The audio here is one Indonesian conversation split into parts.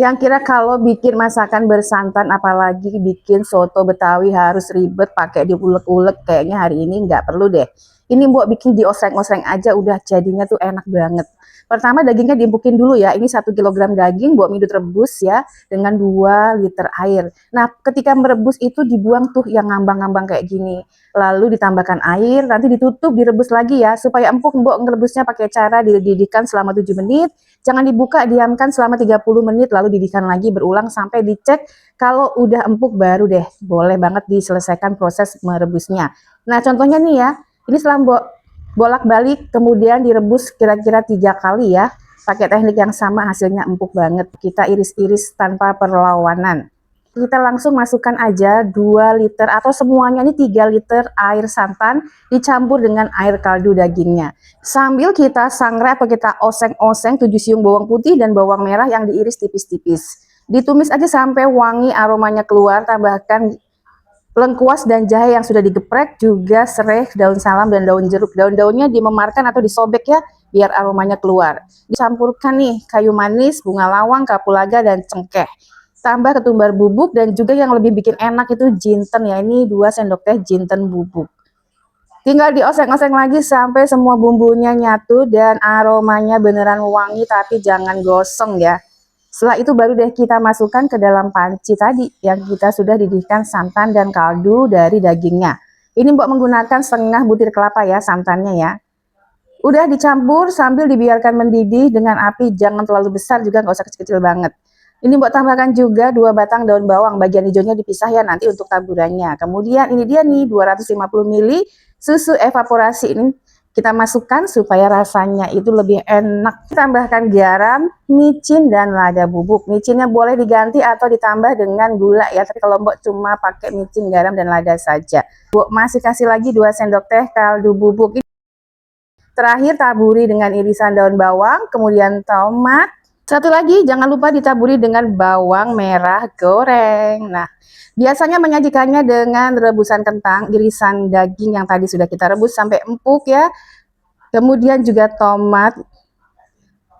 Yang kira kalau bikin masakan bersantan apalagi bikin soto Betawi harus ribet pakai diulek-ulek, kayaknya hari ini nggak perlu deh. Ini Mbok bikin diosreng-osreng aja udah jadinya tuh enak banget. Pertama dagingnya diempukin dulu ya. Ini 1 kilogram daging Mbok minut rebus ya dengan 2 liter air. Nah, ketika merebus itu dibuang tuh yang ngambang-ngambang kayak gini. Lalu ditambahkan air, nanti ditutup direbus lagi ya supaya empuk. Mbok ngerebusnya pakai cara dididihkan selama 7 menit. Jangan dibuka, diamkan selama 30 menit lalu didihkan lagi berulang sampai dicek kalau udah empuk baru deh boleh banget diselesaikan proses merebusnya. Nah, contohnya nih ya. Ini setelah Mbok bolak-balik kemudian direbus kira-kira 3 kali ya. Pakai teknik yang sama hasilnya empuk banget. Kita iris-iris tanpa perlawanan. Kita langsung masukkan aja 2 liter atau semuanya ini 3 liter air santan dicampur dengan air kaldu dagingnya. Sambil kita sangrai atau kita oseng-oseng 7 siung bawang putih dan bawang merah yang diiris tipis-tipis. Ditumis aja sampai wangi aromanya keluar, tambahkan lengkuas dan jahe yang sudah digeprek, juga serai, daun salam dan daun jeruk. Daun-daunnya dimemarkan atau disobek ya, biar aromanya keluar. Dicampurkan nih kayu manis, bunga lawang, kapulaga dan cengkeh. Tambah ketumbar bubuk dan juga yang lebih bikin enak itu jinten ya. Ini 2 sendok teh jinten bubuk. Tinggal dioseng-oseng lagi sampai semua bumbunya nyatu dan aromanya beneran wangi tapi jangan gosong ya. Setelah itu baru deh kita masukkan ke dalam panci tadi yang kita sudah didihkan santan dan kaldu dari dagingnya. Ini Mbok menggunakan setengah butir kelapa ya santannya ya. Udah dicampur sambil dibiarkan mendidih dengan api jangan terlalu besar juga nggak usah kecil-kecil banget. Ini Mbok tambahkan juga 2 batang daun bawang, bagian hijaunya dipisah ya nanti untuk taburannya. Kemudian ini dia nih 250 ml susu evaporasi ini kita masukkan supaya rasanya itu lebih enak. Tambahkan garam, micin dan lada bubuk. Micinnya boleh diganti atau ditambah dengan gula ya, tapi kalau Mbok cuma pakai micin, garam dan lada saja. Mbok masih kasih lagi 2 sendok teh kaldu bubuk. Terakhir taburi dengan irisan daun bawang, kemudian tomat. Satu lagi jangan lupa ditaburi dengan bawang merah goreng. Nah, biasanya menyajikannya dengan rebusan kentang, irisan daging yang tadi sudah kita rebus sampai empuk ya. Kemudian juga tomat,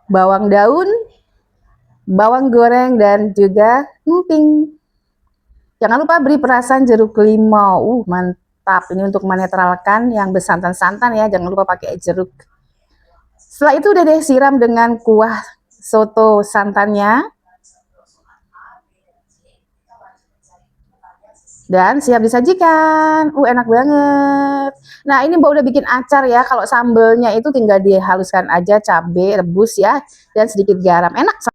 bawang daun, bawang goreng dan juga emping. Jangan lupa beri perasan jeruk limau. Mantap. Ini untuk menetralkan yang bersantan-santan ya. Jangan lupa pakai jeruk. Setelah itu udah deh siram dengan kuah soto santannya. Dan siap disajikan. Enak banget. Nah, ini Mbak udah bikin acar ya. Kalau sambelnya itu tinggal dihaluskan aja cabai rebus ya dan sedikit garam. Enak.